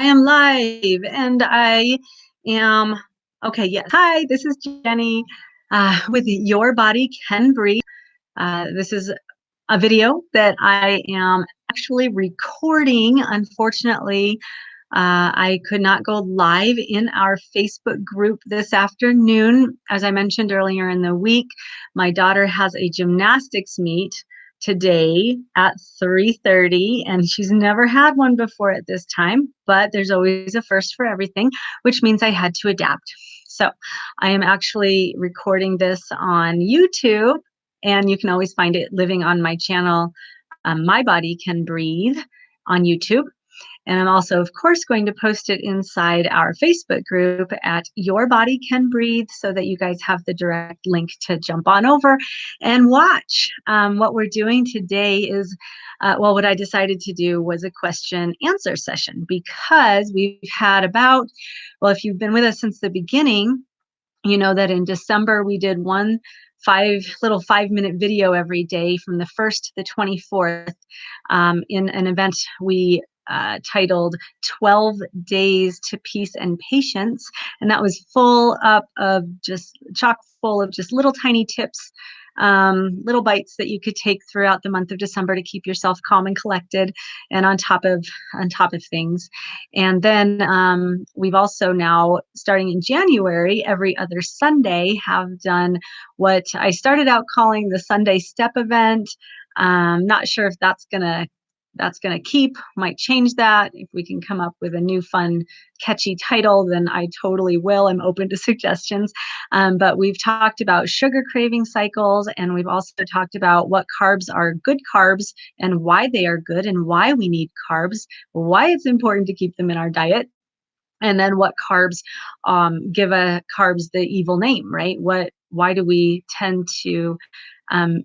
am live and I am okay. Yes. Hi, this is Jenny with Your Body Can Breathe. This is a video that I am actually recording. Unfortunately, I could not go live in our Facebook group this afternoon. As I mentioned earlier in the week, my daughter has a gymnastics meet today at 3:30, and she's never had one before at this time, but there's always a first for everything, which means I had to adapt. So I am actually recording this on YouTube, and you can always find it living on my channel, My Body Can Breathe on YouTube. And I'm also, of course, going to post it inside our Facebook group at Your Body Can Breathe so that you guys have the direct link to jump on over and watch. What we're doing today is, what I decided to do was a question answer session because we've had if you've been with us since the beginning, you know that in December we did one 5-minute video every day from the 1st to the 24th in an event we titled 12 Days to Peace and Patience. And that was full up of just chock full of just little tiny tips, little bites that you could take throughout the month of December to keep yourself calm and collected and on top of things. And then we've also now, starting in January, every other Sunday, have done what I started out calling the Sunday Step event. Not sure if that's gonna keep. Might change that. If we can come up with a new fun catchy title, then I totally will. I'm open to suggestions. But we've talked about sugar craving cycles, and we've also talked about what carbs are good carbs and why they are good and why we need carbs, why it's important to keep them in our diet, and then what carbs give carbs the evil name, right? Why do we tend to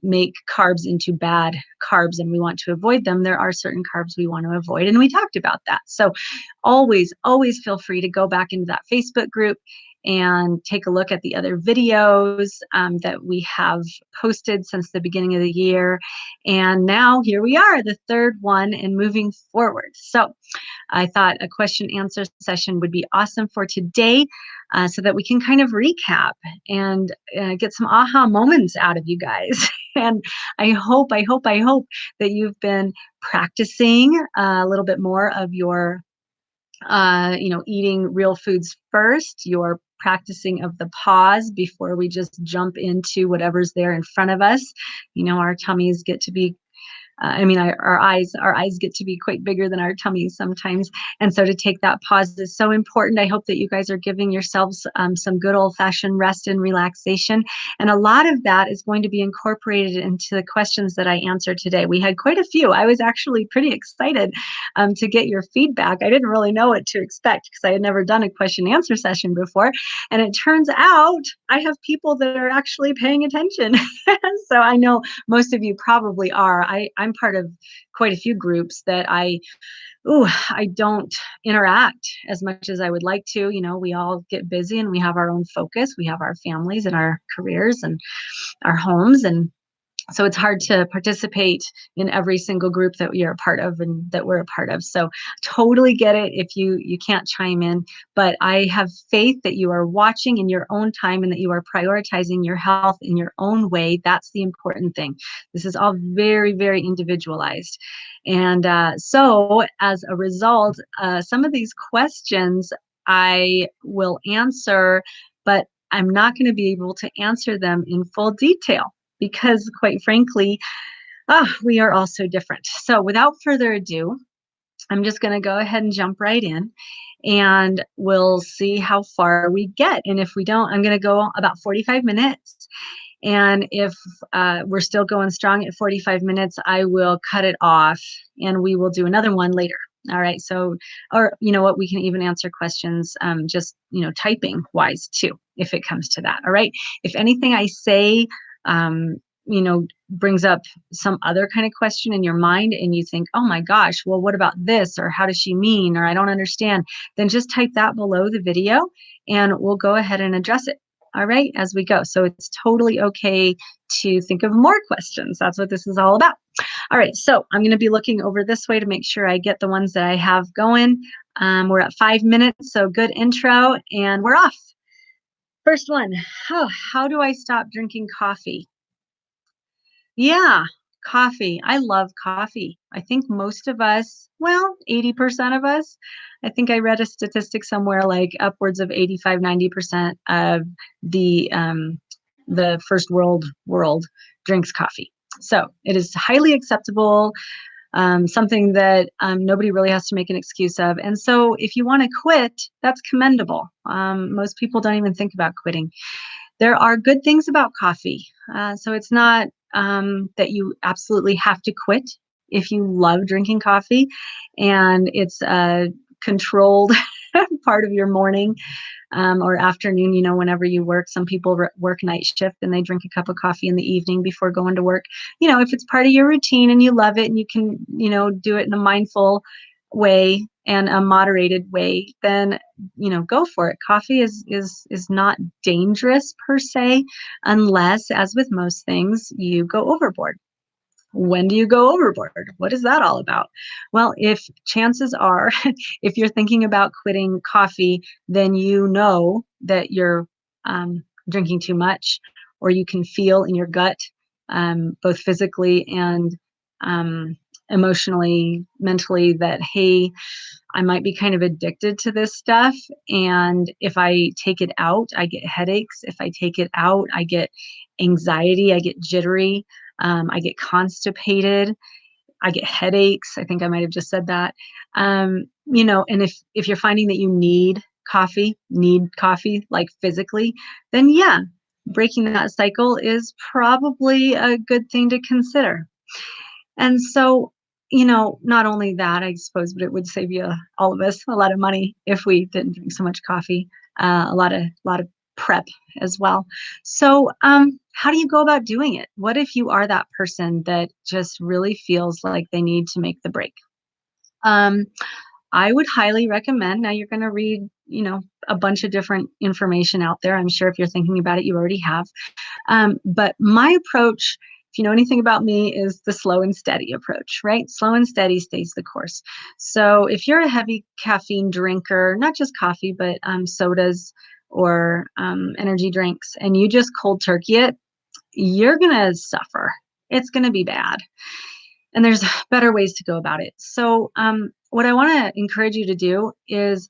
make carbs into bad carbs and we want to avoid them? There are certain carbs we want to avoid, and we talked about that. So always feel free to go back into that Facebook group and take a look at the other videos that we have posted since the beginning of the year. And now here we are, the third one and moving forward. So I thought a question answer session would be awesome for today so that we can kind of recap and get some aha moments out of you guys. And I hope that you've been practicing a little bit more of your, eating real foods first, your practicing of the pause before we just jump into whatever's there in front of us. Our tummies get to be our eyes get to be quite bigger than our tummies sometimes. And so to take that pause is so important. I hope that you guys are giving yourselves some good old-fashioned rest and relaxation. And a lot of that is going to be incorporated into the questions that I answered today. We had quite a few. I was actually pretty excited to get your feedback. I didn't really know what to expect because I had never done a question answer session before. And it turns out I have people that are actually paying attention. So I know most of you probably are. I'm part of quite a few groups that I don't interact as much as I would like to. We all get busy and we have our own focus. We have our families and our careers and our homes, and so it's hard to participate in every single group that you're a part of and that we're a part of. So totally get it if you can't chime in, but I have faith that you are watching in your own time and that you are prioritizing your health in your own way. That's the important thing. This is all very, very individualized. And so as a result, some of these questions I will answer, but I'm not going to be able to answer them in full detail, because quite frankly, we are all so different. So without further ado, I'm just going to go ahead and jump right in and we'll see how far we get. And if we don't, I'm going to go about 45 minutes. And if we're still going strong at 45 minutes, I will cut it off and we will do another one later. All right. So, or you know what, we can even answer questions just, typing wise too, if it comes to that. All right. If anything I say, brings up some other kind of question in your mind and you think, oh my gosh, well, what about this? Or how does she mean? Or I don't understand. Then just type that below the video and we'll go ahead and address it. all right, as we go. So it's totally okay to think of more questions. That's what this is all about. All right, so I'm going to be looking over this way to make sure I get the ones that I have going. We're at 5 minutes, so good intro, and we're off. First one, how do I stop drinking coffee? Yeah, coffee. I love coffee. I think most of us, well, 80% of us, I think I read a statistic somewhere like upwards of 85, 90% of the first world drinks coffee. So it is highly acceptable, something that nobody really has to make an excuse of. And so if you want to quit, that's commendable. Most people don't even think about quitting. There are good things about coffee. So it's not that you absolutely have to quit if you love drinking coffee and it's a controlled part of your morning or afternoon, whenever you work. Some people work night shift and they drink a cup of coffee in the evening before going to work. If it's part of your routine and you love it and you can, do it in a mindful way and a moderated way, then, go for it. Coffee is not dangerous per se, unless, as with most things, you go overboard. When do you go overboard? What is that all about? Well, if chances are, if you're thinking about quitting coffee, then you know that you're drinking too much, or you can feel in your gut, both physically and emotionally, mentally, that, hey, I might be kind of addicted to this stuff. And if I take it out, I get headaches. If I take it out, I get anxiety, I get jittery, I get constipated, I get headaches. I think I might have just said that. And if you're finding that you need coffee like physically, then yeah, breaking that cycle is probably a good thing to consider. And so, not only that, I suppose, but it would save all of us, a lot of money if we didn't drink so much coffee, a lot of prep as well. So, how do you go about doing it? What if you are that person that just really feels like they need to make the break? Um, I would highly recommend. Now you're going to read, a bunch of different information out there. I'm sure if you're thinking about it, you already have. But my approach, if you know anything about me, is the slow and steady approach, right? Slow and steady stays the course. So if you're a heavy caffeine drinker, not just coffee, but sodas or energy drinks, and you just cold turkey it, you're going to suffer. It's going to be bad. And there's better ways to go about it. So what I want to encourage you to do is,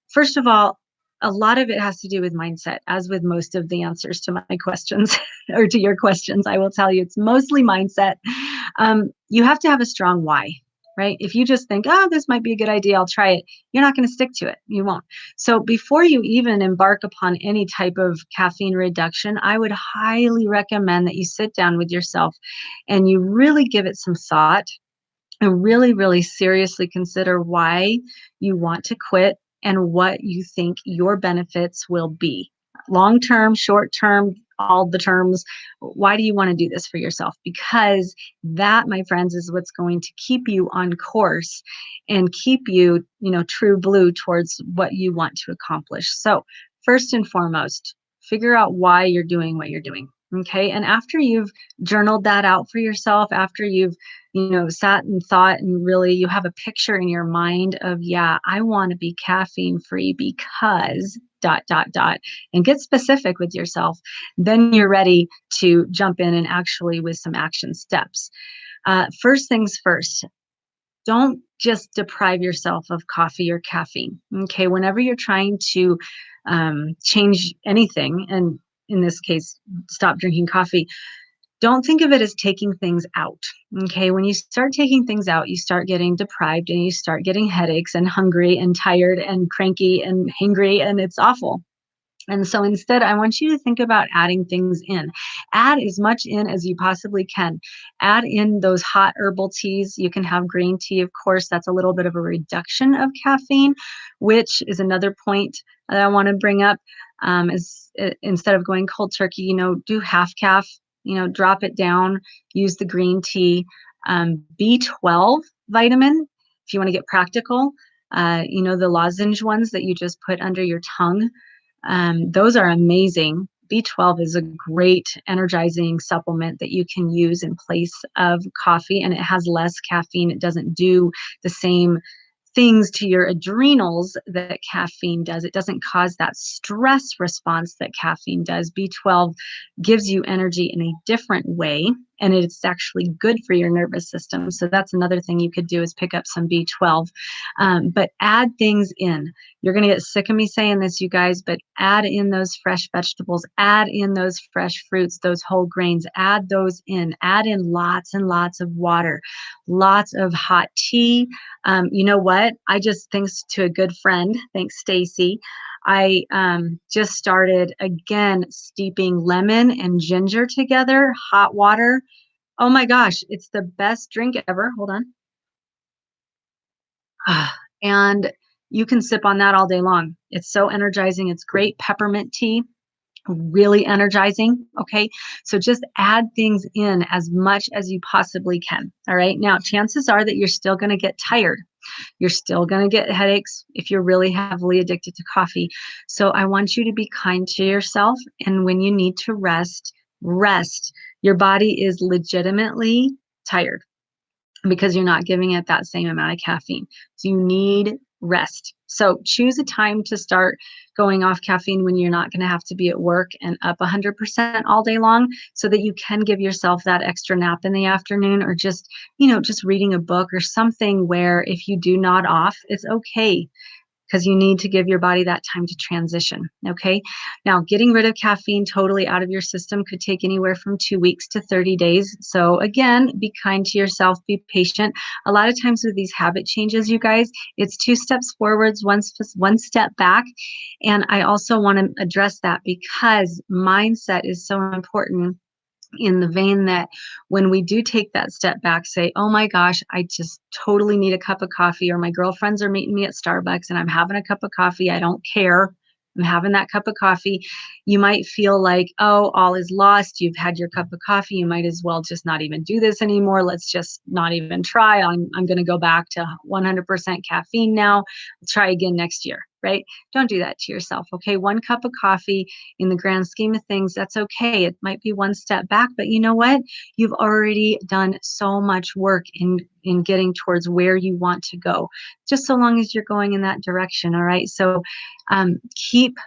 first of all, a lot of it has to do with mindset, as with most of the answers to my questions or to your questions. I will tell you, it's mostly mindset. You have to have a strong why, right? If you just think, oh, this might be a good idea, I'll try it, you're not going to stick to it. You won't. So before you even embark upon any type of caffeine reduction, I would highly recommend that you sit down with yourself and you really give it some thought and really, really seriously consider why you want to quit and what you think your benefits will be. Long term, short term, all the terms. Why do you want to do this for yourself? Because that, my friends, is what's going to keep you on course and keep you, true blue towards what you want to accomplish. So, first and foremost, figure out why you're doing what you're doing. Okay. And after you've journaled that out for yourself, after you've sat and thought and really you have a picture in your mind of, yeah, I want to be caffeine free because dot, dot, dot, and get specific with yourself, then you're ready to jump in and actually with some action steps. First things first, don't just deprive yourself of coffee or caffeine. Okay. Whenever you're trying to change anything, and in this case, stop drinking coffee, don't think of it as taking things out. Okay. When you start taking things out, you start getting deprived and you start getting headaches and hungry and tired and cranky and hangry, and it's awful. And so instead, I want you to think about adding things in. Add as much in as you possibly can. Add in those hot herbal teas. You can have green tea, of course. That's a little bit of a reduction of caffeine, which is another point that I want to bring up. Is instead of going cold turkey, do half calf, drop it down, use the green tea. B12 vitamin, if you want to get practical, the lozenge ones that you just put under your tongue. Those are amazing. B12 is a great energizing supplement that you can use in place of coffee, and it has less caffeine. It doesn't do the same things to your adrenals that caffeine does. It doesn't cause that stress response that caffeine does. B12 gives you energy in a different way, and it's actually good for your nervous system. So that's another thing you could do, is pick up some B12. But add things in. You're going to get sick of me saying this, you guys, but add in those fresh vegetables, add in those fresh fruits, those whole grains, add those in, add in lots and lots of water, lots of hot tea. You know what? I just, thanks to a good friend, thanks Stacy, I just started again steeping lemon and ginger together, hot water. Oh my gosh, it's the best drink ever. Hold on. And you can sip on that all day long. It's so energizing. It's great. Peppermint tea, really energizing. Okay. So just add things in as much as you possibly can. All right. Now, chances are that you're still going to get tired. You're still going to get headaches if you're really heavily addicted to coffee. So I want you to be kind to yourself. And when you need to rest, rest. Your body is legitimately tired because you're not giving it that same amount of caffeine. So you need rest. So choose a time to start going off caffeine when you're not going to have to be at work and up 100% all day long, so that you can give yourself that extra nap in the afternoon, or just, just reading a book or something where if you do nod off, it's okay, because you need to give your body that time to transition. Okay. Now, getting rid of caffeine totally out of your system could take anywhere from 2 weeks to 30 days. So again, be kind to yourself, be patient. A lot of times with these habit changes, you guys, it's 2 steps forwards, one step back. And I also want to address that because mindset is so important, in the vein that when we do take that step back, say, oh my gosh, I just totally need a cup of coffee, or my girlfriends are meeting me at Starbucks and I'm having a cup of coffee. I don't care. I'm having that cup of coffee. You might feel like, oh, all is lost. You've had your cup of coffee. You might as well just not even do this anymore. Let's just not even try. I'm going to go back to 100% caffeine now. Try again next year, right? Don't do that to yourself. Okay. 1 cup of coffee, in the grand scheme of things, that's okay. It might be 1 step back, but you know what? You've already done so much work in getting towards where you want to go, just so long as you're going in that direction. All right. So keep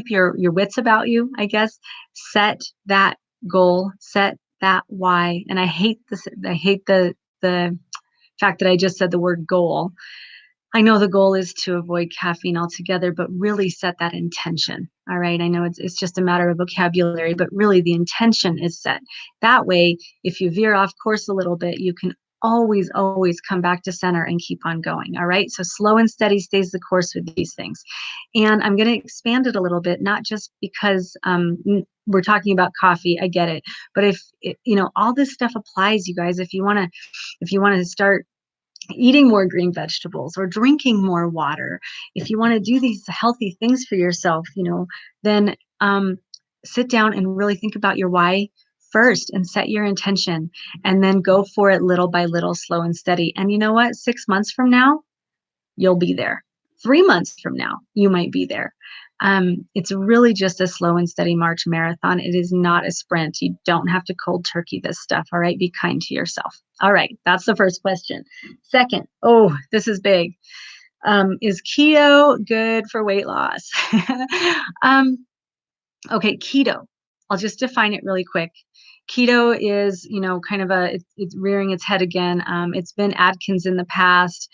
your wits about you, I guess. Set that goal, set that why. And I hate this. I hate the fact that I just said the word goal. I know the goal is to avoid caffeine altogether, but really set that intention. All right. I know it's just a matter of vocabulary, but really the intention is set. That way, if you veer off course a little bit, you can always come back to center and keep on going. All right. So slow and steady stays the course with these things. And I'm going to expand it a little bit, not just because we're talking about coffee. I get it. But if all this stuff applies, you guys, if you want to start eating more green vegetables or drinking more water, if you want to do these healthy things for yourself, then sit down and really think about your why first and set your intention, and then go for it little by little, slow and steady. And you know what? 6 months from now, you'll be there. 3 months from now, you might be there. It's really just a slow and steady march marathon. It is not a sprint. You don't have to cold turkey this stuff. All right. Be kind to yourself. All right. That's the first question. Second, oh, this is big. Is keto good for weight loss? Okay. Keto. I'll just define it really quick. Keto is, kind of it's rearing its head again. It's been Atkins in the past.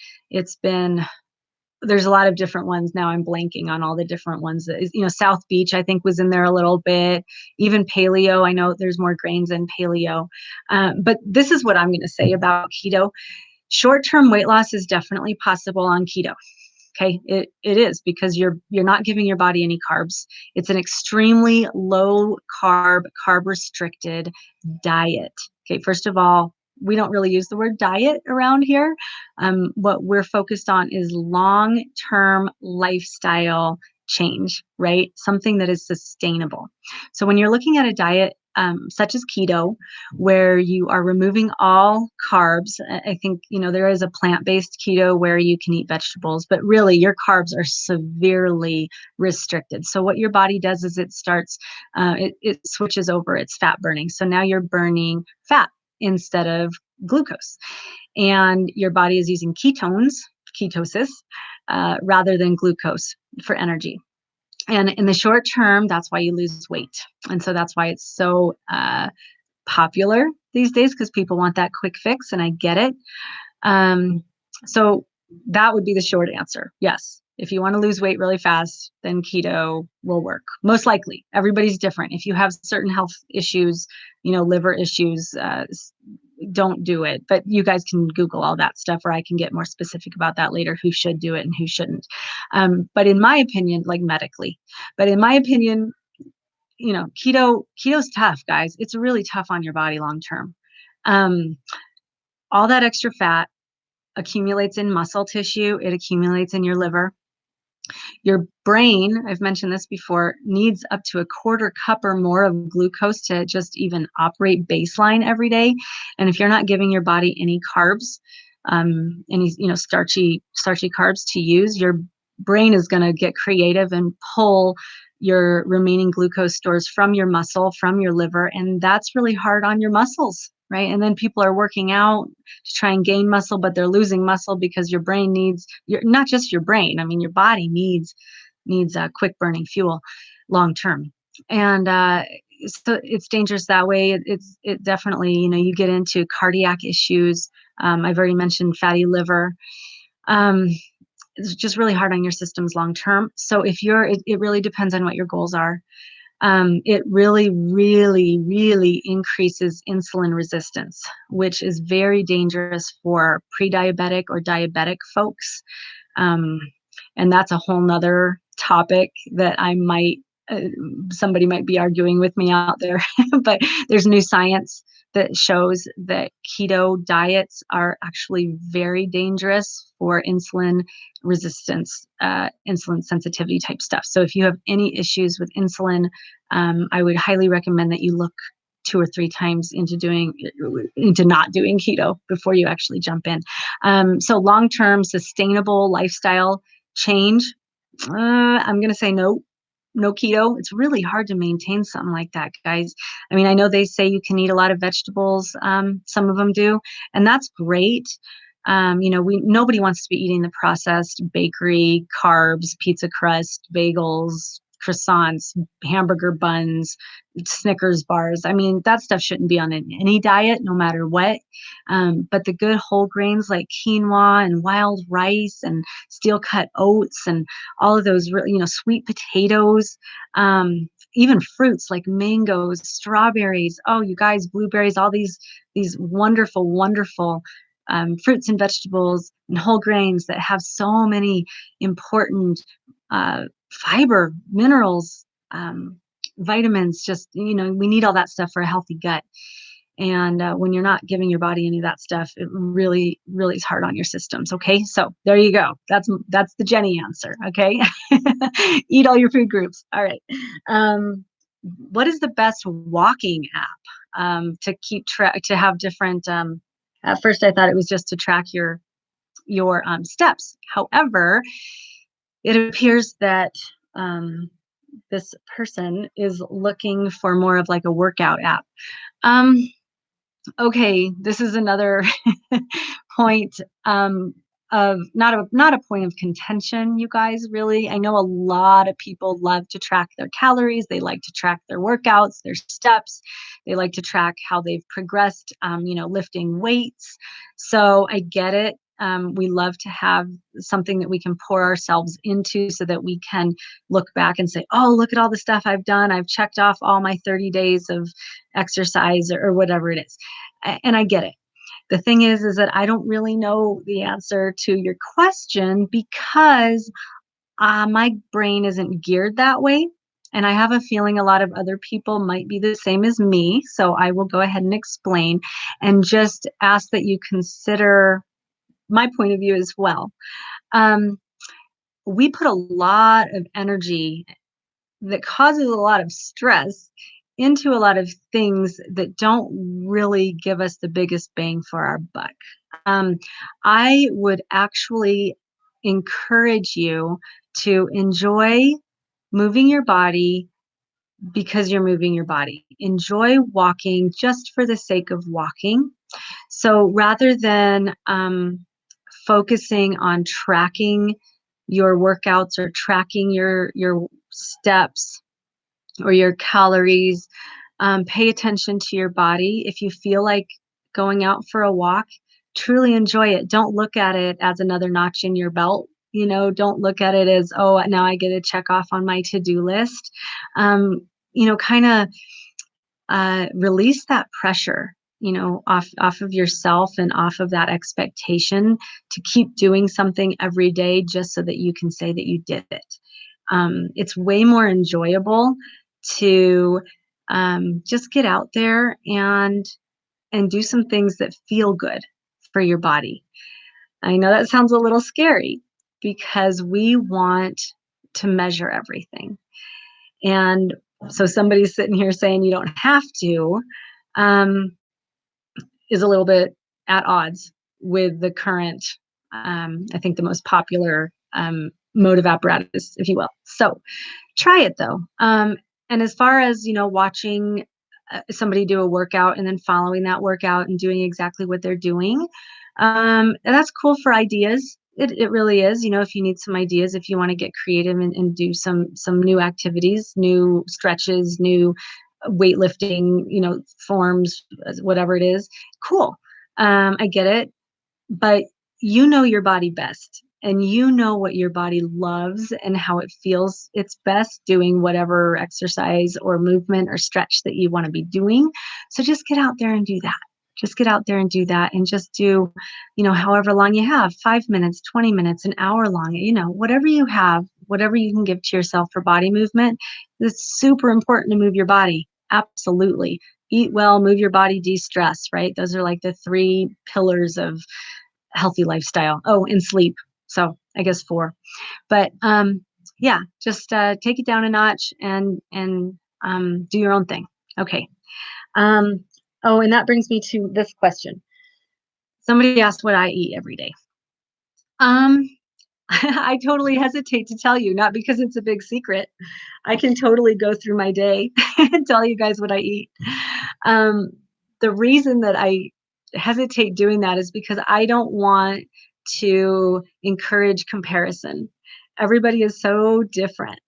There's a lot of different ones now. I'm blanking on all the different ones. South Beach, I think, was in there a little bit. Even paleo. I know there's more grains in paleo. But this is what I'm going to say about keto. Short-term weight loss is definitely possible on keto. Okay, it is, because you're not giving your body any carbs. It's an extremely low carb restricted diet. Okay, first of all, we don't really use the word diet around here. What we're focused on is long-term lifestyle change, right? Something that is sustainable. So when you're looking at a diet, such as keto, where you are removing all carbs. I think, there is a plant-based keto where you can eat vegetables, but really your carbs are severely restricted. So what your body does is it switches over its fat burning. So now you're burning fat instead of glucose. And your body is using ketosis, rather than glucose for energy. And in the short term, that's why you lose weight. And so that's why it's so popular these days, because people want that quick fix, and I get it. So that would be the short answer. Yes. If you want to lose weight really fast, then keto will work. Most likely. Everybody's different. If you have certain health issues, liver issues, don't do it. But you guys can Google all that stuff, or I can get more specific about that later, who should do it and who shouldn't. But in my opinion, like medically, but in my opinion, keto's tough, guys. It's really tough on your body long term. All that extra fat accumulates in muscle tissue. It accumulates in your liver. Your brain, I've mentioned this before, needs up to a quarter cup or more of glucose to just even operate baseline every day. And if you're not giving your body any carbs, any starchy carbs to use, your brain is going to get creative and pull your remaining glucose stores from your muscle, from your liver, and that's really hard on your muscles, right? And then people are working out to try and gain muscle, but they're losing muscle because your brain not just your brain, I mean, your body needs quick burning fuel long term. And so it's dangerous that way. It definitely, you get into cardiac issues. I've already mentioned fatty liver. It's just really hard on your systems long term. So it really depends on what your goals are. It really, really, really increases insulin resistance, which is very dangerous for pre-diabetic or diabetic folks. And that's a whole nother topic that somebody might be arguing with me out there, but there's new science that shows that keto diets are actually very dangerous for insulin resistance, insulin sensitivity type stuff. So if you have any issues with insulin, I would highly recommend that you look 2 or 3 times into not doing keto before you actually jump in. So long-term sustainable lifestyle change, I'm going to say no keto. It's really hard to maintain something like that, guys. I mean, I know they say you can eat a lot of vegetables. Some of them do, and that's great. Nobody wants to be eating the processed bakery, carbs, pizza crust, bagels, croissants, hamburger buns, Snickers bars. I mean, that stuff shouldn't be on any diet, no matter what. But the good whole grains like quinoa and wild rice and steel cut oats and all of those, sweet potatoes, even fruits like mangoes, strawberries. Oh, you guys, blueberries, all these wonderful, wonderful fruits and vegetables and whole grains that have so many important fiber, minerals, vitamins. Just, we need all that stuff for a healthy gut. And when you're not giving your body any of that stuff, it really, really is hard on your systems. Okay, so there you go. That's the Jenni answer. Okay, eat all your food groups. All right. What is the best walking app to keep track, to have different? At first, I thought it was just to track your steps. However, it appears that this person is looking for more of like a workout app. Okay, this is another point of not a point of contention, you guys, really. I know a lot of people love to track their calories. They like to track their workouts, their steps. They like to track how they've progressed, lifting weights. So I get it. We love to have something that we can pour ourselves into so that we can look back and say, oh, look at all the stuff I've done. I've checked off all my 30 days of exercise or whatever it is. And I get it. The thing is that I don't really know the answer to your question because my brain isn't geared that way. And I have a feeling a lot of other people might be the same as me. So I will go ahead and explain and just ask that you consider my point of view as well. We put a lot of energy that causes a lot of stress into a lot of things that don't really give us the biggest bang for our buck. Um, I would actually encourage you to enjoy moving your body because you're moving your body. Enjoy walking just for the sake of walking. So rather than focusing on tracking your workouts or tracking your steps or your calories, pay attention to your body. If you feel like going out for a walk, truly enjoy it. Don't look at it as another notch in your belt. Don't look at it as, oh, now I get to check off on my to-do list. Kind of release that pressure, off of yourself and off of that expectation to keep doing something every day just so that you can say that you did it. It's way more enjoyable to just get out there and do some things that feel good for your body. I know that sounds a little scary because we want to measure everything. And so somebody's sitting here saying you don't have to, um, is a little bit at odds with the current, I think the most popular mode of apparatus, if you will. So try it though. And as far as, watching somebody do a workout and then following that workout and doing exactly what they're doing, that's cool for ideas. It really is. If you need some ideas, if you want to get creative and do some new activities, new stretches, new weightlifting, forms, whatever it is, cool. I get it. But you know your body best, and you know what your body loves and how it feels its best doing whatever exercise or movement or stretch that you want to be doing. So just get out there and do that. Just get out there and do that, and just do, however long you have, 5 minutes, 20 minutes, an hour long, whatever you have, whatever you can give to yourself for body movement. It's super important to move your body. Absolutely. Eat well, move your body, de-stress, right? Those are like the three pillars of healthy lifestyle. Oh, and sleep. So I guess 4. But yeah, just take it down a notch and do your own thing. Okay. Oh, and that brings me to this question. Somebody asked what I eat every day. I totally hesitate to tell you, not because it's a big secret. I can totally go through my day and tell you guys what I eat. The reason that I hesitate doing that is because I don't want to encourage comparison. Everybody is so different.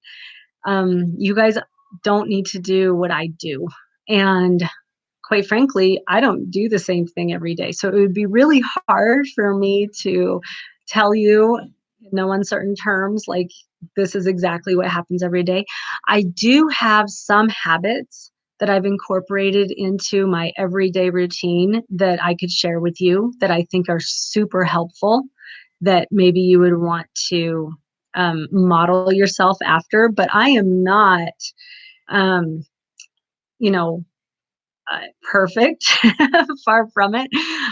You guys don't need to do what I do. And quite frankly, I don't do the same thing every day. So it would be really hard for me to tell you in no uncertain terms, like this is exactly what happens every day. I do have some habits that I've incorporated into my everyday routine that I could share with you that I think are super helpful, that maybe you would want to model yourself after. But I am not, um, you know, perfect. Far from it.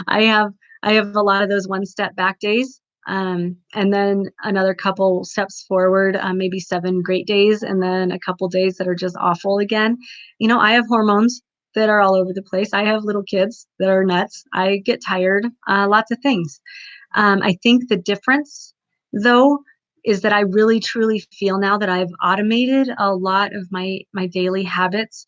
I have I have a lot of those one step back days, and then another couple steps forward, maybe 7 great days, and then a couple days that are just awful again. I have hormones that are all over the place. I have little kids that are nuts. I get tired. Lots of things. I think the difference, though, is that I really truly feel now that I've automated a lot of my daily habits,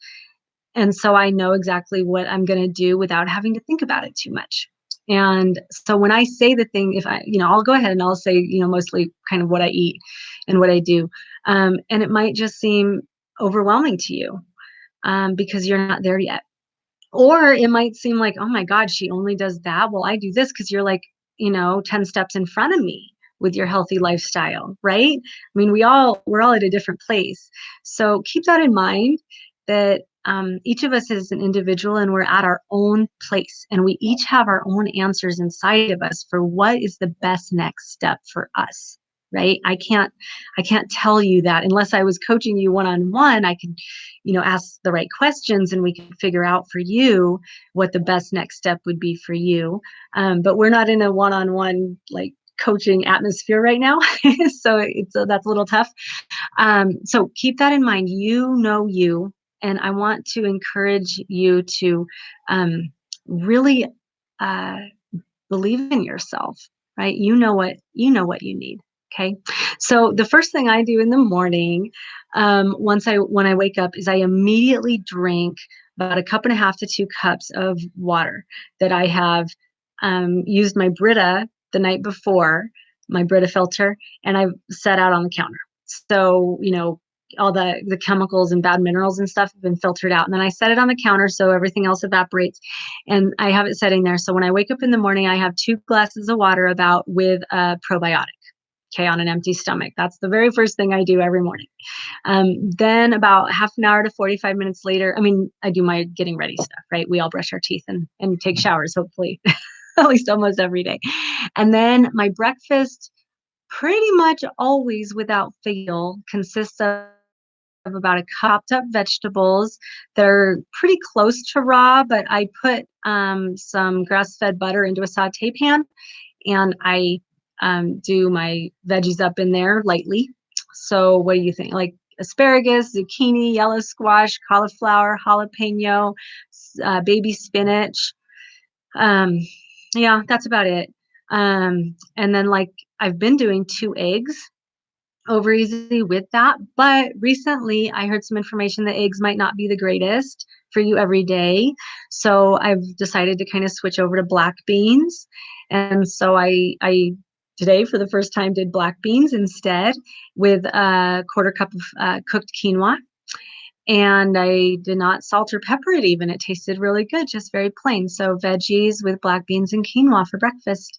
and so I know exactly what I'm going to do without having to think about it too much. And so when I say the thing, if I, I'll go ahead and I'll say, mostly kind of what I eat and what I do. And it might just seem overwhelming to you because you're not there yet. Or it might seem like, oh my God, she only does that. Well, I do this because you're like, 10 steps in front of me with your healthy lifestyle, right? I mean, we're all at a different place. So keep that in mind, that each of us is an individual and we're at our own place, and we each have our own answers inside of us for what is the best next step for us. Right? I can't tell you that unless I was coaching you one-on-one. I could, ask the right questions and we could figure out for you what the best next step would be for you. But we're not in a one-on-one like coaching atmosphere right now. So that's a little tough. So keep that in mind. You know you. And I want to encourage you to really uh, believe in yourself, right? You know what you need. Okay. So the first thing I do in the morning, when I wake up, is I immediately drink about a cup and a half to 2 cups of water that I have used my Brita the night before, my Brita filter, and I've set out on the counter. So, all the chemicals and bad minerals and stuff have been filtered out. And then I set it on the counter so everything else evaporates. And I have it setting there. So when I wake up in the morning, I have 2 glasses of water about with a probiotic, okay, on an empty stomach. That's the very first thing I do every morning. Then about half an hour to 45 minutes later, I do my getting ready stuff, right? We all brush our teeth and take showers, hopefully, at least almost every day. And then my breakfast pretty much always without fail consists of about a chopped up vegetables. They're pretty close to raw, but I put some grass-fed butter into a saute pan, and I do my veggies up in there lightly. So what do you think? Like asparagus, zucchini, yellow squash, cauliflower, jalapeno, baby spinach. Yeah, that's about it. And then like I've been doing 2 eggs over easy with that. But recently I heard some information that eggs might not be the greatest for you every day. So I've decided to kind of switch over to black beans. And so I today for the first time did black beans instead with a quarter cup of cooked quinoa. And I did not salt or pepper it even. It tasted really good, just very plain. So veggies with black beans and quinoa for breakfast.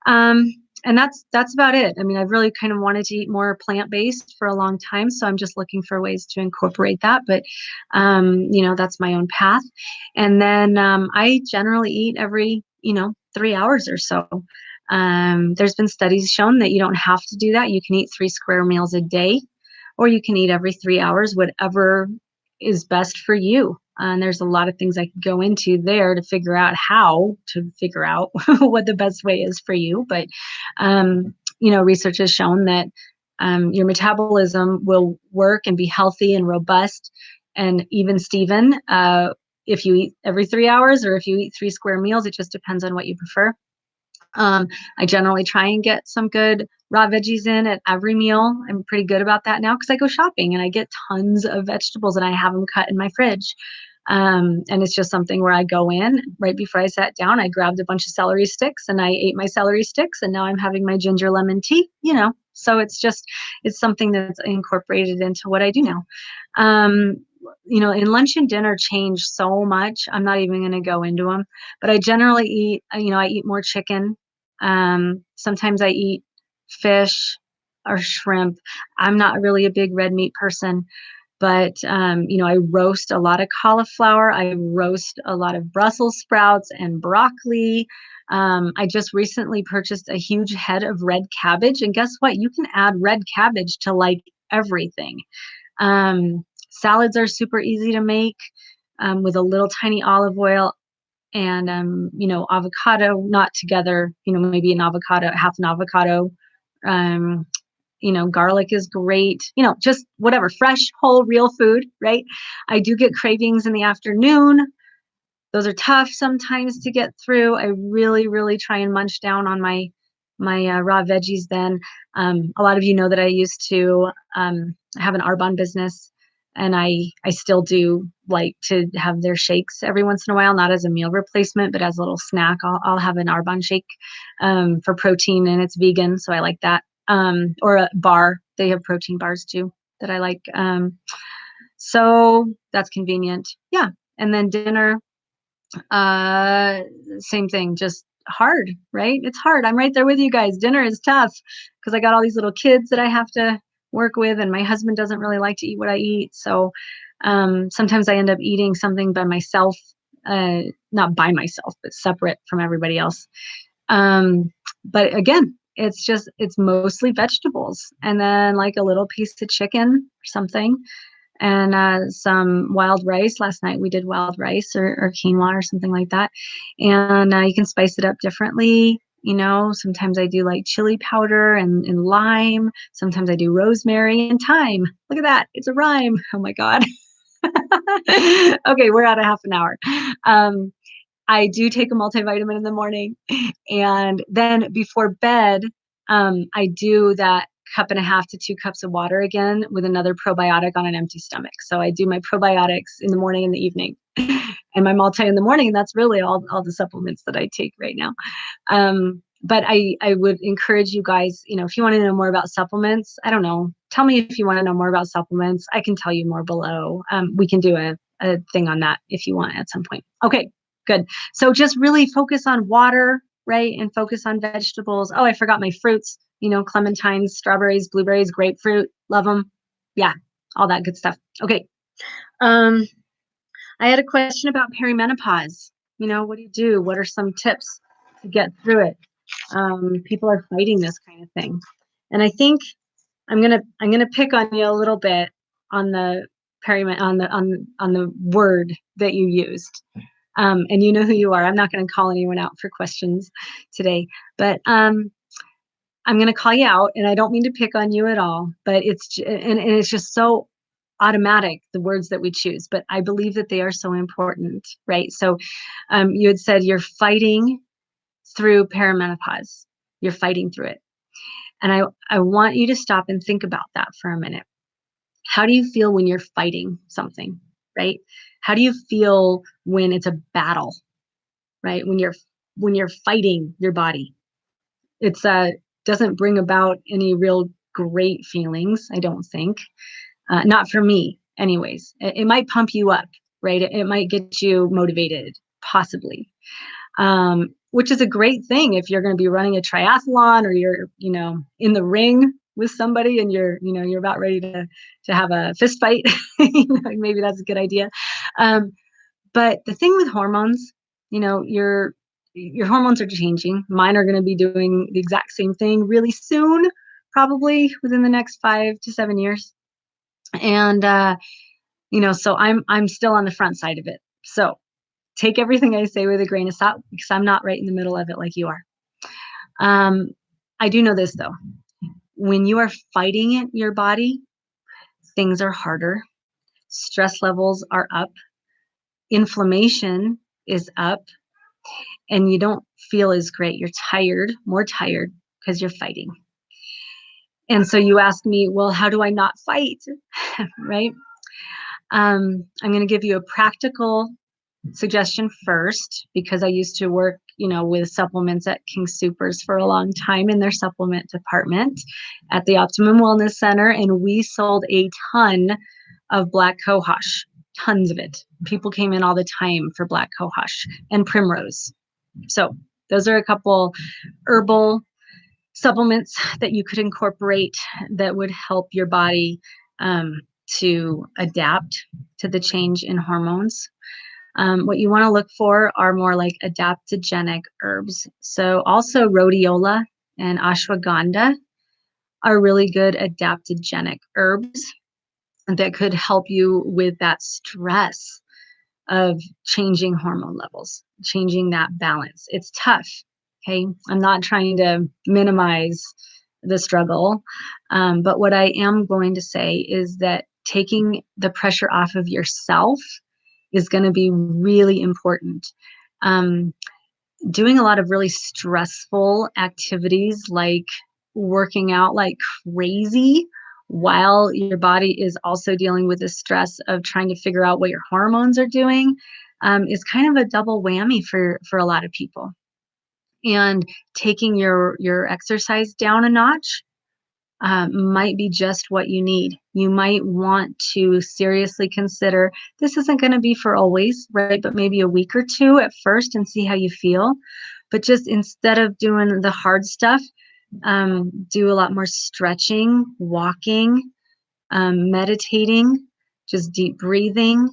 Um, and that's about it. I've really kind of wanted to eat more plant-based for a long time, so I'm just looking for ways to incorporate that. But that's my own path. And then I generally eat every 3 hours or so. There's been studies shown that you don't have to do that. You can eat 3 square meals a day, or you can eat every 3 hours, whatever is best for you. And there's a lot of things I could go into there to figure out how to figure out what the best way is for you. But, research has shown that your metabolism will work and be healthy and robust and even Steven if you eat every 3 hours or if you eat 3 square meals. It just depends on what you prefer. I generally try and get some good raw veggies in at every meal. I'm pretty good about that now because I go shopping and I get tons of vegetables and I have them cut in my fridge. And it's just something where I go in right before I sat down, I grabbed a bunch of celery sticks and I ate my celery sticks, and now I'm having my ginger lemon tea. So it's something that's incorporated into what I do now. And lunch and dinner change so much. I'm not even going to go into them, but I generally eat, I eat more chicken. Sometimes I eat fish or shrimp. I'm not really a big red meat person, but I roast a lot of cauliflower. I roast a lot of Brussels sprouts and broccoli. I just recently purchased a huge head of red cabbage, and guess what? You can add red cabbage to like everything. Salads are super easy to make with a little tiny olive oil and avocado, not together, maybe an avocado, half an avocado. um, Garlic is great, just whatever, fresh, whole, real food, right? I do get cravings in the afternoon. Those are tough sometimes to get through. I really, really try and munch down on my raw veggies then. A lot of you know that I used to have an Arbonne business, and I still do like to have their shakes every once in a while, not as a meal replacement, but as a little snack. I'll have an Arbonne shake for protein, and it's vegan, so I like that. Or a bar. They have protein bars too that I like. So that's convenient. Yeah. And then dinner, same thing, just hard, right? It's hard. I'm right there with you guys. Dinner is tough because I got all these little kids that I have to work with, and my husband doesn't really like to eat what I eat. So sometimes I end up eating something by myself, not by myself, but separate from everybody else. But again, it's mostly vegetables and then like a little piece of chicken or something, and some wild rice. Last night we did wild rice or quinoa or something like that. And you can spice it up differently. Sometimes I do like chili powder and lime. Sometimes I do rosemary and thyme. Look at that. It's a rhyme. Oh my God. Okay, we're at a half an hour. Um, I do take a multivitamin in the morning, and then before bed, I do that cup and a half to 2 cups of water again with another probiotic on an empty stomach. So I do my probiotics in the morning and the evening, and my multi in the morning. And that's really all the supplements that I take right now. But I would encourage you guys, if you want to know more about supplements, I don't know, tell me if you want to know more about supplements. I can tell you more below. We can do a thing on that if you want at some point. Okay, good. So just really focus on water, right? And focus on vegetables. Oh, I forgot my fruits, clementines, strawberries, blueberries, grapefruit, love them. Yeah, all that good stuff. Okay. Um, I had a question about perimenopause. What do you do? What are some tips to get through it? People are fighting this kind of thing, and I think I'm gonna pick on you a little bit on the on the word that you used. And you know who you are. I'm not going to call anyone out for questions today, but I'm going to call you out, and I don't mean to pick on you at all. But and it's just so automatic, the words that we choose. But I believe that they are so important, right? So you had said you're fighting through perimenopause. You're fighting through it. And I want you to stop and think about that for a minute. How do you feel when you're fighting something, right? How do you feel when it's a battle, right? When you're fighting your body? It's doesn't bring about any real great feelings, I don't think. Not for me, anyways. It might pump you up, right? It might get you motivated, possibly. Which is a great thing if you're going to be running a triathlon, or you're, in the ring with somebody, and you're about ready to have a fist fight. Maybe that's a good idea. But the thing with hormones, your hormones are changing. Mine are going to be doing the exact same thing really soon, probably within the next 5 to 7 years. And so I'm still on the front side of it. So take everything I say with a grain of salt, because I'm not right in the middle of it like you are. I do know this, though. When you are fighting it, your body, things are harder. Stress levels are up. Inflammation is up. And you don't feel as great. You're tired, more tired, because you're fighting. And so you ask me, well, how do I not fight? Right? I'm going to give you a practical suggestion first, because I used to work, with supplements at King Soopers for a long time in their supplement department at the Optimum Wellness Center. And we sold a ton of black cohosh, tons of it. People came in all the time for black cohosh and primrose. So those are a couple herbal supplements that you could incorporate that would help your body to adapt to the change in hormones. What you want to look for are more like adaptogenic herbs. So also rhodiola and ashwagandha are really good adaptogenic herbs that could help you with that stress of changing hormone levels, changing that balance. It's tough. Okay. I'm not trying to minimize the struggle. But what I am going to say is that taking the pressure off of yourself is going to be really important. Doing a lot of really stressful activities, like working out like crazy, while your body is also dealing with the stress of trying to figure out what your hormones are doing, is kind of a double whammy for a lot of people. And taking your exercise down a notch might be just what you need. You might want to seriously consider, this isn't going to be for always, right? But maybe a week or two at first and see how you feel. But just instead of doing the hard stuff, do a lot more stretching, walking, meditating, just deep breathing.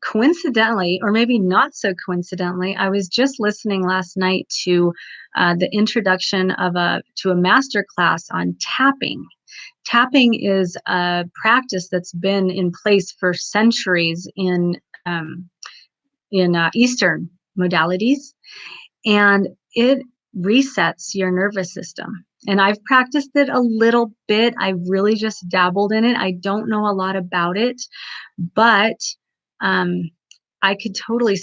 Coincidentally, or maybe not so coincidentally, I was just listening last night to the introduction to a master class on tapping. Tapping is a practice that's been in place for centuries in Eastern modalities, and it resets your nervous system. And I've practiced it a little bit. I really just dabbled in it. I don't know a lot about it, but um, I could totally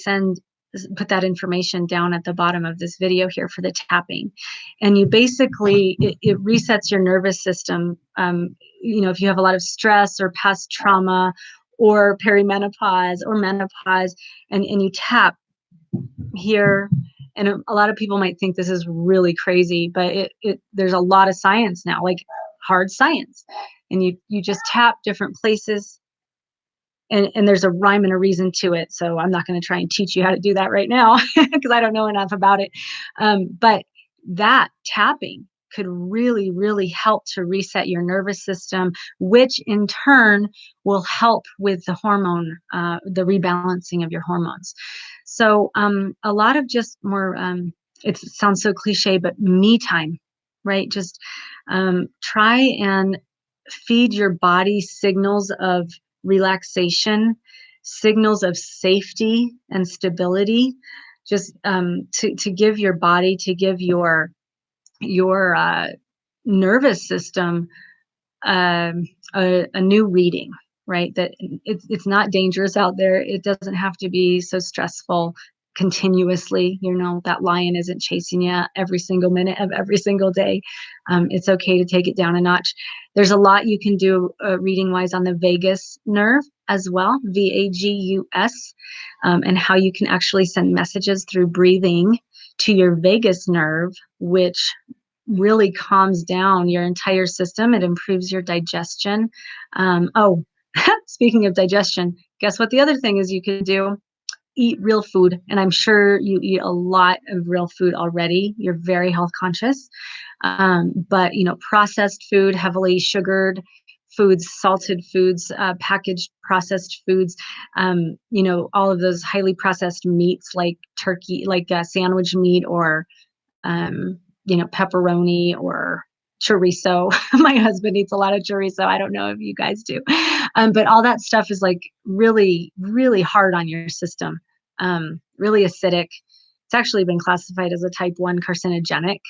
put that information down at the bottom of this video here for the tapping. And you basically, it resets your nervous system. If you have a lot of stress or past trauma or perimenopause or menopause, and you tap here, and a lot of people might think this is really crazy, but there's a lot of science now, like hard science, and you just tap different places, and there's a rhyme and a reason to it. So I'm not going to try and teach you how to do that right now because I don't know enough about it. But that tapping could really, really help to reset your nervous system, which in turn will help with the the rebalancing of your hormones. So a lot of just more, it sounds so cliche, but me time, right? Just try and feed your body signals of relaxation, signals of safety and stability, just to give your body, to give your nervous system a new reading, right? That it's not dangerous out there. It doesn't have to be so stressful continuously. That lion isn't chasing you every single minute of every single day. It's okay to take it down a notch. There's a lot you can do reading wise on the vagus nerve as well, VAGUS, and how you can actually send messages through breathing to your vagus nerve, which really calms down your entire system. It improves your digestion. Speaking of digestion, guess what the other thing is you can do? Eat real food. And I'm sure you eat a lot of real food already. You're very health conscious. But processed food, heavily sugared foods, salted foods, packaged processed foods, all of those highly processed meats like turkey, like sandwich meat, or pepperoni or chorizo. My husband eats a lot of chorizo. I don't know if you guys do. But all that stuff is like really, really hard on your system, really acidic. It's actually been classified as a type 1 carcinogenic,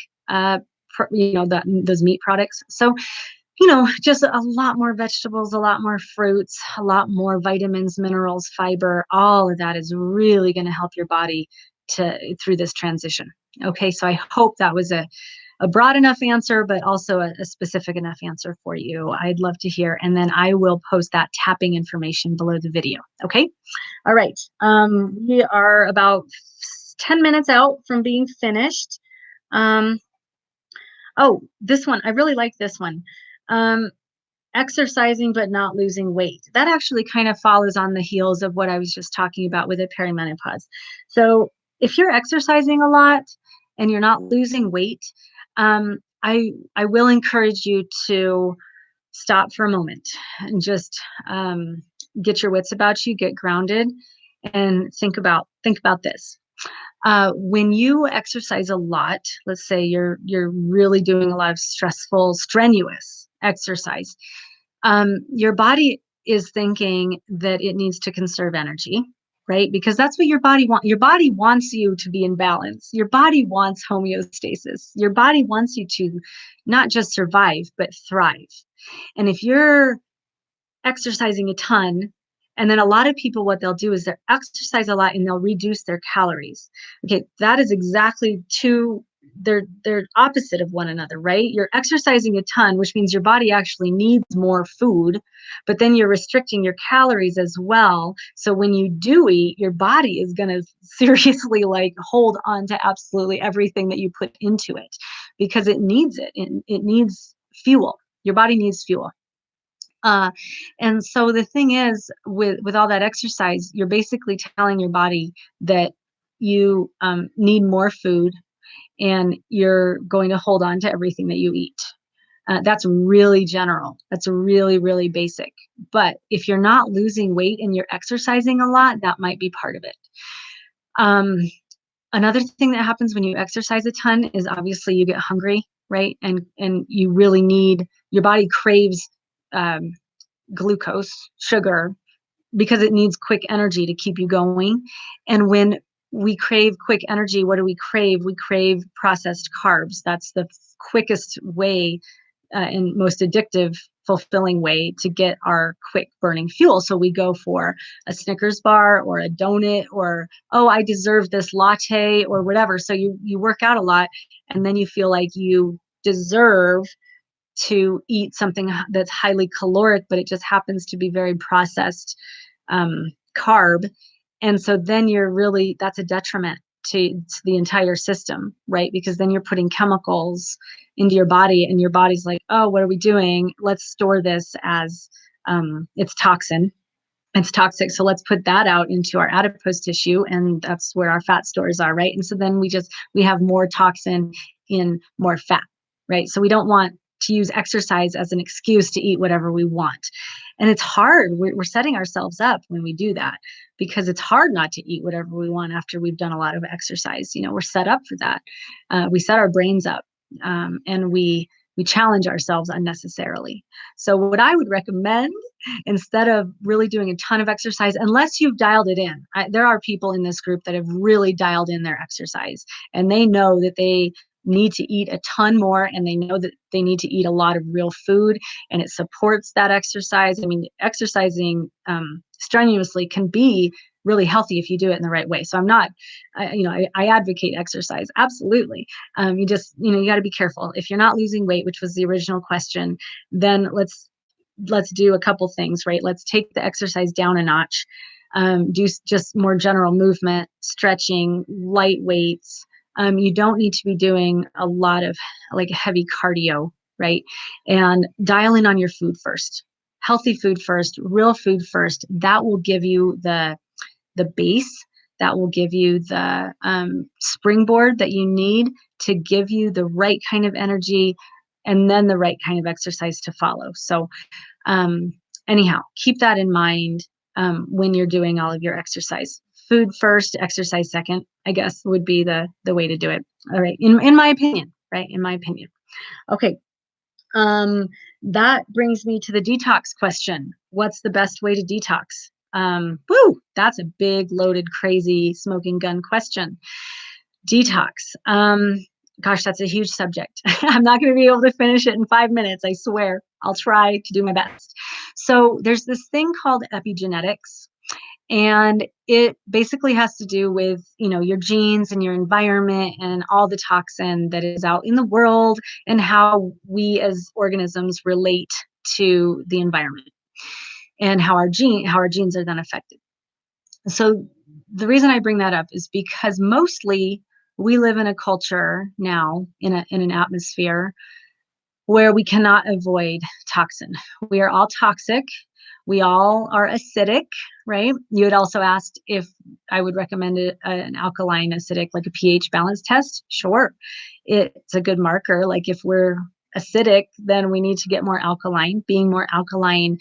those meat products. So, just a lot more vegetables, a lot more fruits, a lot more vitamins, minerals, fiber, all of that is really going to help your body through this transition. Okay, so I hope that was a broad enough answer, but also a specific enough answer for you. I'd love to hear, and then I will post that tapping information below the video. Okay, all right. We are about 10 minutes out from being finished. This one, I really like this one. Exercising but not losing weight. That actually kind of follows on the heels of what I was just talking about with the perimenopause. So if you're exercising a lot and you're not losing weight, I will encourage you to stop for a moment and just get your wits about you, get grounded, and think about this. When you exercise a lot, let's say you're really doing a lot of stressful, strenuous exercise, your body is thinking that it needs to conserve energy, right? Because that's what your body wants. Your body wants you to be in balance. Your body wants homeostasis. Your body wants you to not just survive, but thrive. And if you're exercising a ton, and then a lot of people, what they'll do is they'll exercise a lot and they'll reduce their calories. Okay, that is exactly they're opposite of one another, right? You're exercising a ton, which means your body actually needs more food, but then you're restricting your calories as well. So when you do eat, your body is going to seriously hold on to absolutely everything that you put into it because it needs it. It needs fuel. Your body needs fuel. And so the thing is, with all that exercise, you're basically telling your body that you need more food and you're going to hold on to everything that you eat. That's really general. That's really, really basic. But if you're not losing weight and you're exercising a lot, that might be part of it. Another thing that happens when you exercise a ton is obviously you get hungry, right? And you really need, your body craves glucose, sugar, because it needs quick energy to keep you going. And when we crave quick energy. What do we crave? We crave processed carbs. That's the quickest way and most addictive, fulfilling way to get our quick burning fuel. So we go for a Snickers bar or a donut or, oh, I deserve this latte or whatever. So you work out a lot and then you feel like you deserve to eat something that's highly caloric, but it just happens to be very processed carb. And so then that's a detriment to the entire system, right? Because then you're putting chemicals into your body and your body's like, oh, what are we doing? Let's store this as it's toxic. So let's put that out into our adipose tissue. And that's where our fat stores are, right? And so then we have more toxin in more fat, right? So we don't want to use exercise as an excuse to eat whatever we want. And it's hard. We're setting ourselves up when we do that because it's hard not to eat whatever we want after we've done a lot of exercise. We're set up for that. We set our brains up and we challenge ourselves unnecessarily. So what I would recommend, instead of really doing a ton of exercise, unless you've dialed it in, there are people in this group that have really dialed in their exercise and they know that they need to eat a ton more and they know that they need to eat a lot of real food and it supports that exercise. I mean, exercising strenuously can be really healthy if you do it in the right way. So I advocate exercise. Absolutely. You got to be careful. If you're not losing weight, which was the original question, then let's do a couple things, right? Let's take the exercise down a notch. Do just more general movement, stretching, light weights. You don't need to be doing a lot of like heavy cardio, right? And dial in on your food first. Healthy food first, real food first. That will give you the base, that will give you the springboard that you need to give you the right kind of energy and then the right kind of exercise to follow. So anyhow, keep that in mind when you're doing all of your exercise. Food first, exercise second, I guess would be the way to do it. All right, in my opinion, right? In my opinion. Okay. That brings me to the detox question. What's the best way to detox? That's a big, loaded, crazy, smoking gun question. Detox. Gosh, that's a huge subject. I'm not going to be able to finish it in 5 minutes. I swear. I'll try to do my best. So there's this thing called epigenetics. And it basically has to do with, your genes and your environment and all the toxin that is out in the world and how we as organisms relate to the environment and how our genes are then affected. So the reason I bring that up is because mostly we live in a culture now in an atmosphere where we cannot avoid toxin. We are all toxic. We all are acidic, right? You had also asked if I would recommend an alkaline acidic, like a pH balance test. Sure. It's a good marker. Like if we're acidic, then we need to get more alkaline. Being more alkaline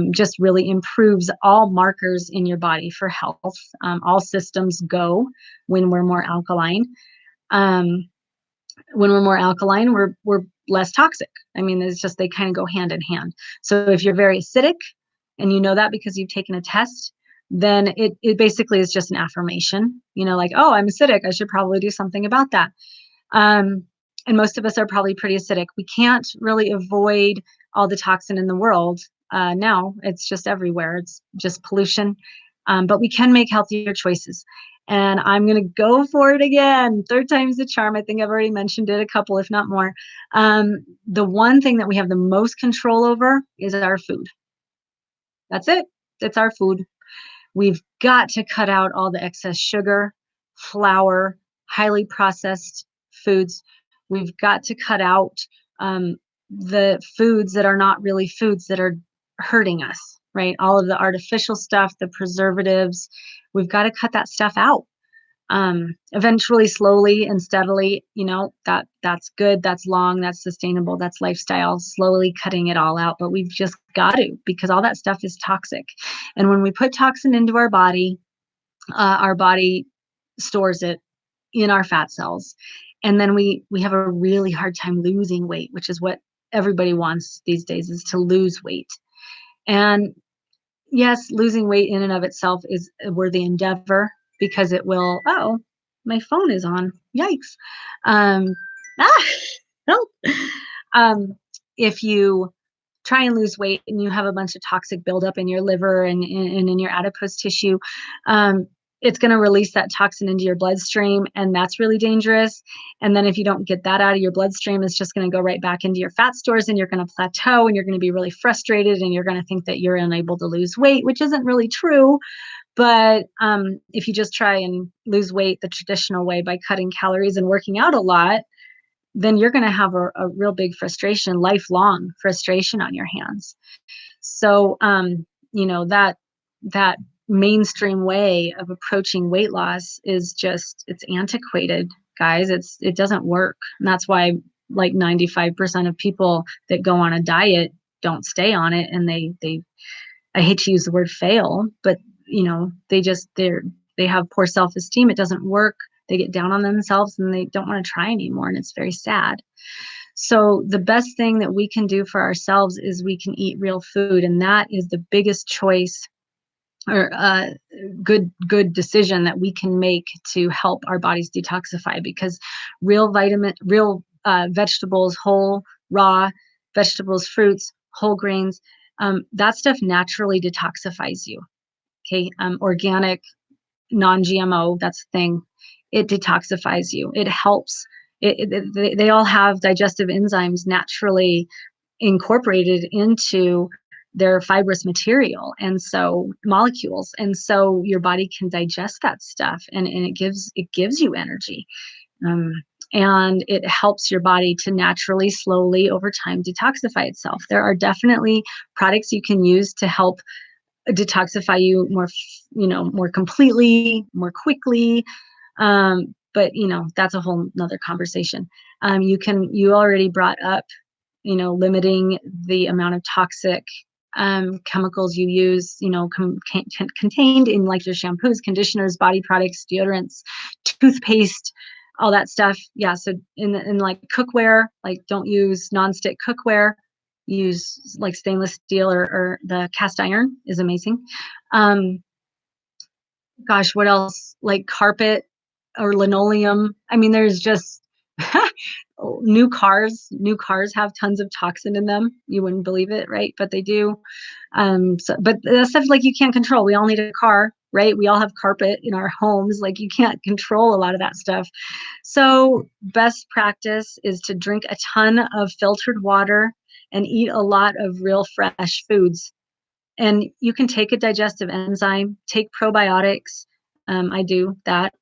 just really improves all markers in your body for health. All systems go when we're more alkaline. When we're more alkaline, we're less toxic. I mean, it's just they kind of go hand in hand. So if you're very acidic, and you know that because you've taken a test, then it basically is just an affirmation, like, oh, I'm acidic. I should probably do something about that. And most of us are probably pretty acidic. We can't really avoid all the toxin in the world now. It's just everywhere. It's just pollution. But we can make healthier choices. And I'm going to go for it again. 3rd time's the charm. I think I've already mentioned it a couple, if not more. The one thing that we have the most control over is our food. That's it. It's our food. We've got to cut out all the excess sugar, flour, highly processed foods. We've got to cut out the foods that are not really foods that are hurting us, right? All of the artificial stuff, the preservatives, we've got to cut that stuff out. Eventually, slowly and steadily, that's good, that's long, that's sustainable, that's lifestyle, slowly cutting it all out. But we've just got to, because all that stuff is toxic. And when we put toxin into our body stores it in our fat cells. And then we have a really hard time losing weight, which is what everybody wants these days, is to lose weight. And yes, losing weight in and of itself is a worthy endeavor. because it will, oh, my phone is on. Yikes. Um, ah, help. Um, if you try and lose weight and you have a bunch of toxic buildup in your liver and in your adipose tissue, it's going to release that toxin into your bloodstream, and that's really dangerous. And then if you don't get that out of your bloodstream, it's just going to go right back into your fat stores, and you're going to plateau, and you're going to be really frustrated, and you're going to think that you're unable to lose weight, which isn't really true. But if you just try and lose weight the traditional way by cutting calories and working out a lot, then you're going to have a real big frustration, lifelong frustration on your hands. So, that mainstream way of approaching weight loss is just, it's antiquated, guys. It doesn't work. And that's why like 95% of people that go on a diet don't stay on it. And I hate to use the word fail, but they have poor self-esteem. It doesn't work. They get down on themselves and they don't want to try anymore. And it's very sad. So the best thing that we can do for ourselves is we can eat real food. And that is the biggest choice or good decision that we can make to help our bodies detoxify, because real vegetables, whole, raw vegetables, fruits, whole grains, that stuff naturally detoxifies you. Okay. Organic, non-GMO, that's the thing. It detoxifies you. It helps. They all have digestive enzymes naturally incorporated into their fibrous material, and so molecules, and so your body can digest that stuff, and it gives you energy, and it helps your body to naturally, slowly over time detoxify itself. There are definitely products you can use to help detoxify you more completely, more quickly. But that's a whole nother conversation. You already brought up, limiting the amount of toxic chemicals you use, contained in like your shampoos, conditioners, body products, deodorants, toothpaste, all that stuff. Yeah. So in like cookware, like don't use nonstick cookware. Use like stainless steel or the cast iron is amazing. Gosh, what else? Like carpet or linoleum. I mean, there's just new cars have tons of toxin in them. You wouldn't believe it, right? But they do. But that's stuff like you can't control. We all need a car, right? We all have carpet in our homes. Like you can't control a lot of that stuff. So best practice is to drink a ton of filtered water and eat a lot of real fresh foods. And you can take a digestive enzyme, take probiotics. I do that.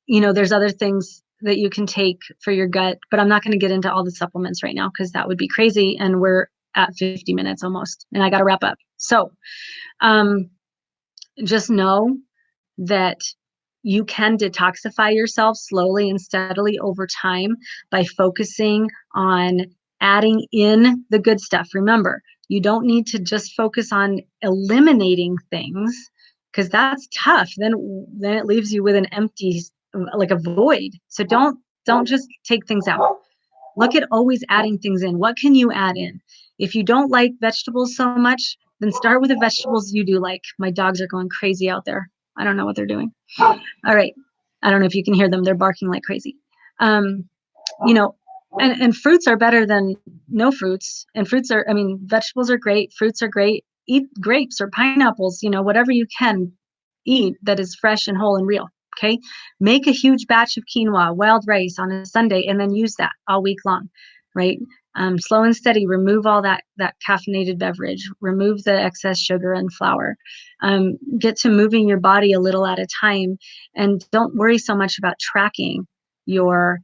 There's other things that you can take for your gut, but I'm not going to get into all the supplements right now because that would be crazy. And we're at 50 minutes almost, and I got to wrap up. So just know that you can detoxify yourself slowly and steadily over time by focusing on adding in the good stuff. Remember, you don't need to just focus on eliminating things, because that's tough. Then it leaves you with an empty, like a void. So don't just take things out. Look at always adding things in. What can you add in? If you don't like vegetables so much, then start with the vegetables you do like. My dogs are going crazy out there. I don't know what they're doing. All right. I don't know if you can hear them. They're barking like crazy. And fruits are better than no fruits. And vegetables are great. Fruits are great. Eat grapes or pineapples, whatever you can eat that is fresh and whole and real. Okay. Make a huge batch of quinoa, wild rice on a Sunday, and then use that all week long, right? Slow and steady, remove all that caffeinated beverage, remove the excess sugar and flour, get to moving your body a little at a time, and don't worry so much about tracking your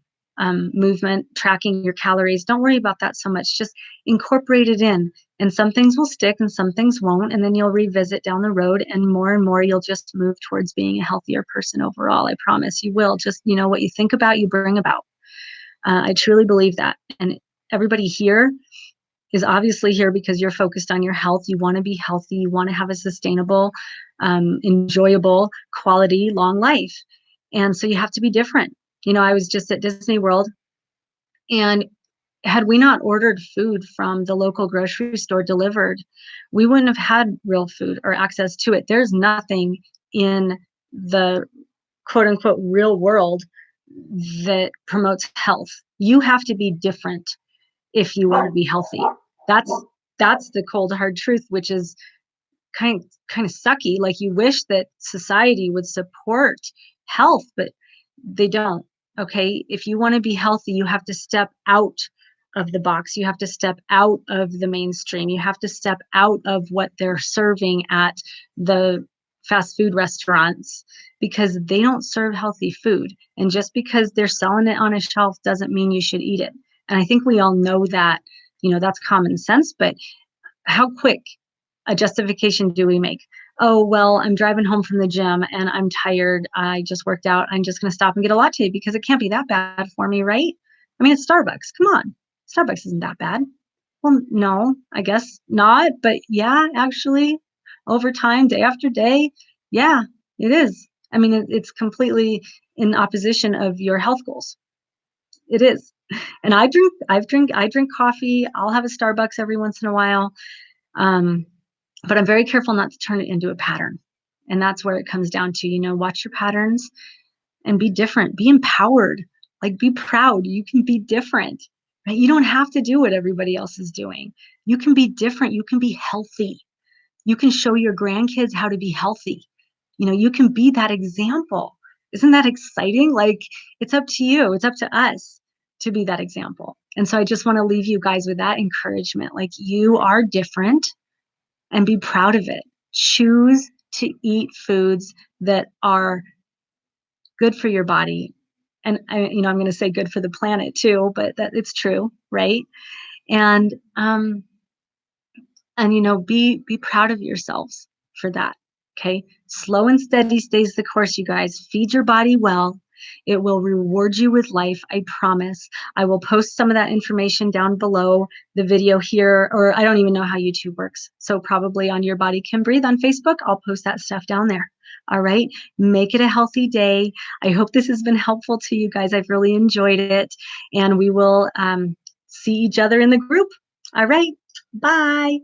movement, tracking your calories. Don't worry about that so much. Just incorporate it in. And some things will stick and some things won't. And then you'll revisit down the road, and more you'll just move towards being a healthier person overall. I promise you will. Just, what you think about, you bring about. I truly believe that. And everybody here is obviously here because you're focused on your health. You want to be healthy. You want to have a sustainable, enjoyable, quality, long life. And so you have to be different. I was just at Disney World, and had we not ordered food from the local grocery store delivered, we wouldn't have had real food or access to it. There's nothing in the quote unquote real world that promotes health. You have to be different if you want to be healthy. That's the cold hard truth, which is kind of sucky. Like, you wish that society would support health, but they don't. Okay, if you want to be healthy, you have to step out of the box. You have to step out of the mainstream. You have to step out of what they're serving at the fast food restaurants, because they don't serve healthy food. And just because they're selling it on a shelf doesn't mean you should eat it. And I think we all know that, that's common sense, but how quick a justification do we make? Oh, well, I'm driving home from the gym and I'm tired. I just worked out. I'm just going to stop and get a latte because it can't be that bad for me, right? I mean, it's Starbucks. Come on. Starbucks isn't that bad. Well, no, I guess not. But yeah, actually, over time, day after day, yeah, it is. I mean, it's completely in opposition of your health goals. It is. And I drink coffee. I'll have a Starbucks every once in a while. But I'm very careful not to turn it into a pattern. And that's where it comes down to, watch your patterns and be different, be empowered, like, be proud. You can be different, right? You don't have to do what everybody else is doing. You can be different. You can be healthy. You can show your grandkids how to be healthy. You can be that example. Isn't that exciting? Like, it's up to you. It's up to us to be that example. And so I just want to leave you guys with that encouragement. Like, you are different, and be proud of it. Choose to eat foods that are good for your body. And I'm going to say good for the planet too, but that it's true, right? And be proud of yourselves for that. Okay. Slow and steady stays the course, you guys. Feed your body well. It will reward you with life. I promise. I will post some of that information down below the video here, or I don't even know how YouTube works. So probably on Your Body Can Breathe on Facebook, I'll post that stuff down there. All right. Make it a healthy day. I hope this has been helpful to you guys. I've really enjoyed it. And we will see each other in the group. All right. Bye.